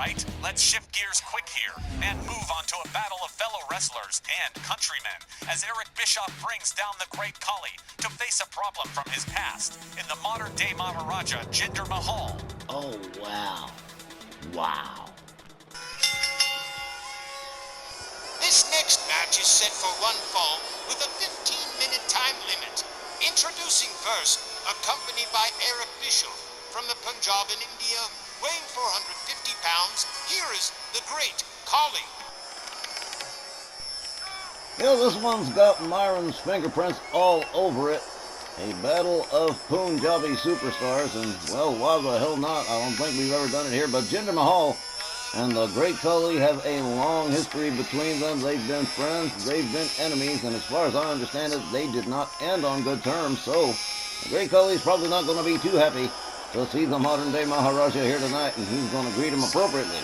right, let's shift gears quick here and move on to a battle of fellow wrestlers and countrymen as Eric Bischoff brings down the great Khali to face a problem from his past in the modern-day Maharaja Jinder Mahal. Oh, wow. Wow. This next match is set for one fall with a 15-minute time limit. Introducing first, accompanied by Eric Bischoff from the Punjab in India, weighing 450 pounds, here is the great Khali. Yeah, this one's got Myron's fingerprints all over it. A battle of Punjabi superstars, and, well, why the hell not? I don't think we've ever done it here, but Jinder Mahal and the great Khali have a long history between them. They've been friends, they've been enemies, and as far as I understand it, they did not end on good terms, so the great Khali's probably not going to be too happy to see the modern-day Maharaja here tonight, and he's going to greet him appropriately.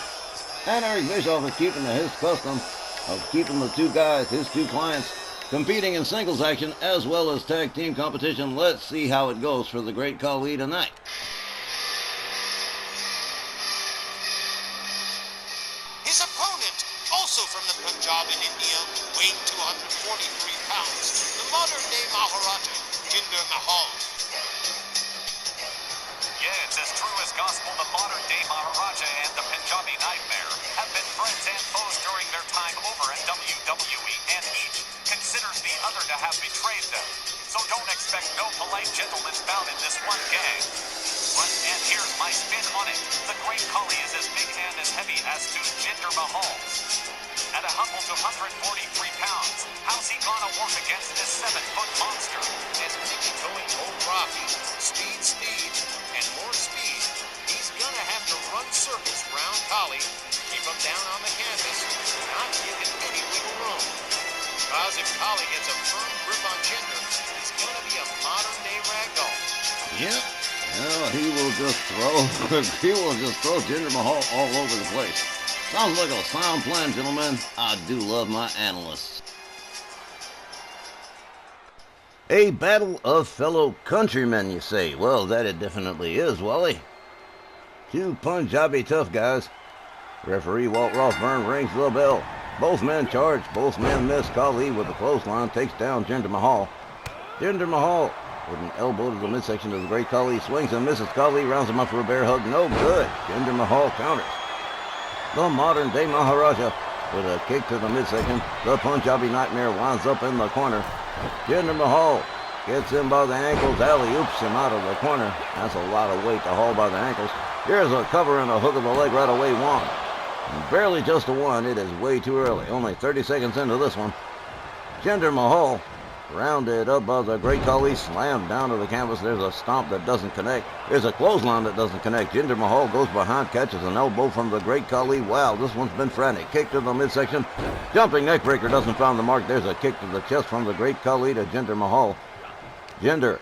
And Eric Bischoff is keeping to his custom of keeping the two guys, his two clients, competing in singles action as well as tag team competition. Let's see how it goes for the great Khali tonight. His opponent, also from the Punjab in India, weighing 243 pounds, the modern-day Maharaja, Jinder Mahal. Yeah, it's as true as gospel. The modern-day Maharaja and the Punjabi Nightmare have been friends and foes during their time over at WWE, and each considers the other to have betrayed them. So don't expect no polite gentleman's bout in this one gang. And here's my spin on it. The great Khali is as big and as heavy as to Jinder Mahal. At a humble 243 pounds, how's he gonna work against this 7-foot monster? As tippy-toeing old Rocky, speed, and more speed, he's gonna have to run circles round Khali, keep him down on the canvas, not give him any wiggle room. Because if Khali gets a firm grip on Jinder, he's gonna be a modern-day ragdoll. Yep. Well, he will just throw Jinder Mahal all over the place. Sounds like a sound plan, gentlemen. I do love my analysts. A battle of fellow countrymen, you say? Well, that it definitely is, Wally. Two Punjabi tough guys. Referee Walt Rothburn rings the bell. Both men charge, both men miss. Khali with the clothesline takes down Jinder Mahal. Jinder Mahal with an elbow to the midsection of the great Khali swings and misses. Khali rounds him up for a bear hug. No good. Jinder Mahal counters. The modern-day Maharaja with a kick to the midsection. The Punjabi Nightmare winds up in the corner. Jinder Mahal gets him by the ankles. Alley-oops him out of the corner. That's a lot of weight to haul by the ankles. Here's a cover and a hook of the leg right away. One. And barely just a one. It is way too early. Only 30 seconds into this one. Jinder Mahal rounded up by the great Khali, slammed down to the canvas. There's a stomp that doesn't connect. There's a clothesline that doesn't connect. Jinder Mahal goes behind, catches an elbow from the great Khali. Wow, this one's been frantic. Kick to the midsection. Jumping neckbreaker doesn't find the mark. There's a kick to the chest from the great Khali to Jinder Mahal. Jinder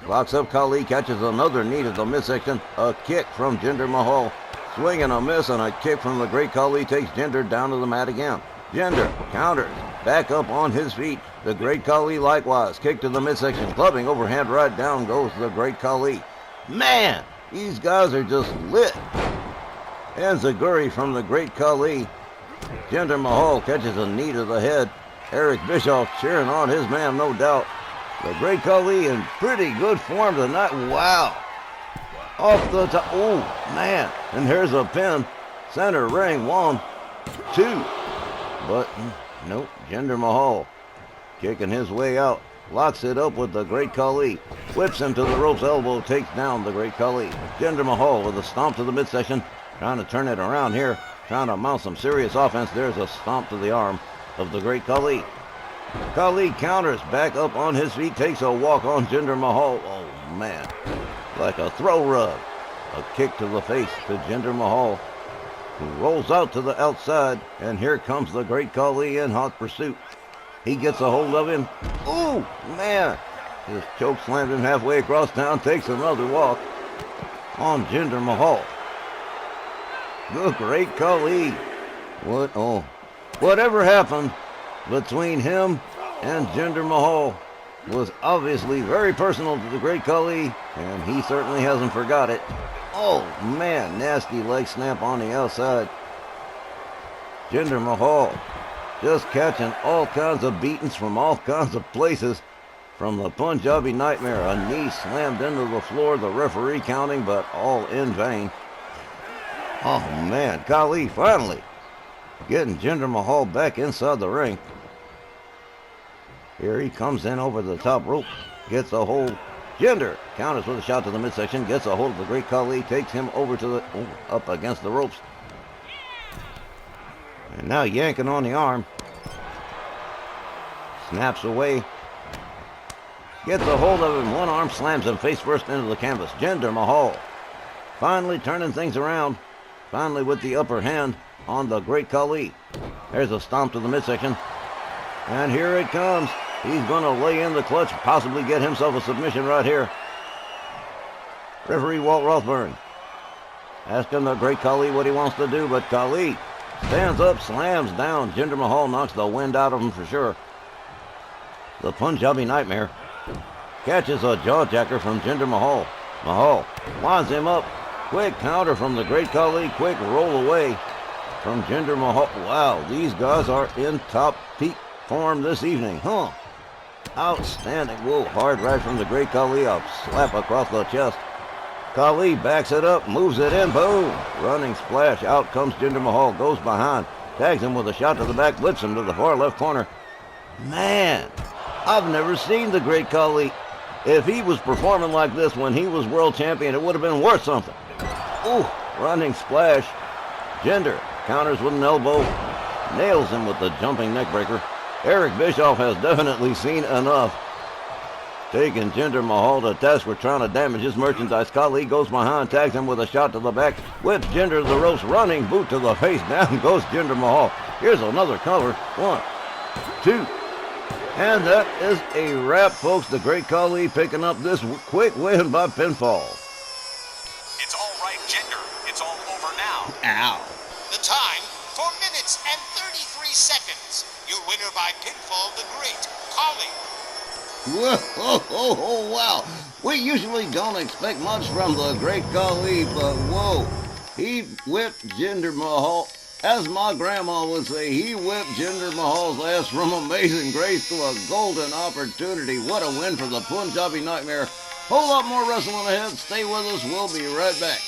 locks up Khali, catches another knee to the midsection. A kick from Jinder Mahal. Swing and a miss, and a kick from the great Khali takes Jinder down to the mat again. Jinder counters, back up on his feet. The great Khali likewise. Kick to the midsection, clubbing overhand right down goes the great Khali. Man, these guys are just lit. Enziguri from the great Khali. Jinder Mahal catches a knee to the head. Eric Bischoff cheering on his man, no doubt. The great Khali in pretty good form tonight. Wow. Off the top. Oh, man. And here's a pin. Center ring. 1, 2. But, nope. Jinder Mahal kicking his way out. Locks it up with the great Khali. Whips him to the ropes. Elbow takes down the great Khali. Jinder Mahal with a stomp to the midsection. Trying to turn it around here. Trying to mount some serious offense. There's a stomp to the arm of the great Khali. Khali counters back up on his feet. Takes a walk on Jinder Mahal. Oh, man. Like a throw rug. A kick to the face to Jinder Mahal, who rolls out to the outside, and here comes the great Khali in hot pursuit. He gets a hold of him. Ooh, man. Just choke slammed him halfway across town, takes another walk on Jinder Mahal. The great Khali. Whatever happened between him and Jinder Mahal was obviously very personal to the great Khali, and he certainly hasn't forgot it. Oh, man, nasty leg snap on the outside. Jinder Mahal just catching all kinds of beatings from all kinds of places from the Punjabi Nightmare. A knee slammed into the floor, the referee counting, but all in vain. Oh man, Khali finally getting Jinder Mahal back inside the ring. Here he comes in over the top rope, gets a hold. Jinder counters with a shot to the midsection, gets a hold of the great Khali, takes him over to the up against the ropes. And now yanking on the arm. Snaps away. Gets a hold of him. One arm slams him face first into the canvas. Jinder Mahal finally turning things around. Finally with the upper hand on the great Khali. There's a stomp to the midsection. And here it comes. He's going to lay in the clutch, possibly get himself a submission right here. Referee Walt Rothburn asking the great Khali what he wants to do, but Khali stands up, slams down. Jinder Mahal knocks the wind out of him for sure. The Punjabi Nightmare catches a jawjacker from Jinder Mahal. Mahal winds him up. Quick counter from the great Khali. Quick roll away from Jinder Mahal. Wow, these guys are in top peak form this evening, huh? Outstanding. Whoa, hard right from the great Khali. A slap across the chest. Khali backs it up, moves it in, boom. Running splash. Out comes Jinder Mahal. Goes behind. Tags him with a shot to the back. Whips him to the far left corner. Man, I've never seen the great Khali. If he was performing like this when he was world champion, it would have been worth something. Ooh, running splash. Jinder counters with an elbow. Nails him with the jumping neckbreaker. Eric Bischoff has definitely seen enough. Taking Jinder Mahal to task for trying to damage his merchandise. Khali goes behind, tags him with a shot to the back, whips Jinder to the ropes, running boot to the face. Down goes Jinder Mahal. Here's another cover. 1, 2. And that is a wrap, folks. The great Khali picking up this quick win by pinfall. It's all right, Jinder. It's all over now. Ow. The time, 4 minutes and 33 seconds. Your winner by pinfall, the great Khali. Whoa, wow. We usually don't expect much from the great Khali, but whoa. He whipped Jinder Mahal. As my grandma would say, he whipped Jinder Mahal's ass from amazing grace to a golden opportunity. What a win for the Punjabi Nightmare. Whole lot more wrestling ahead. Stay with us. We'll be right back.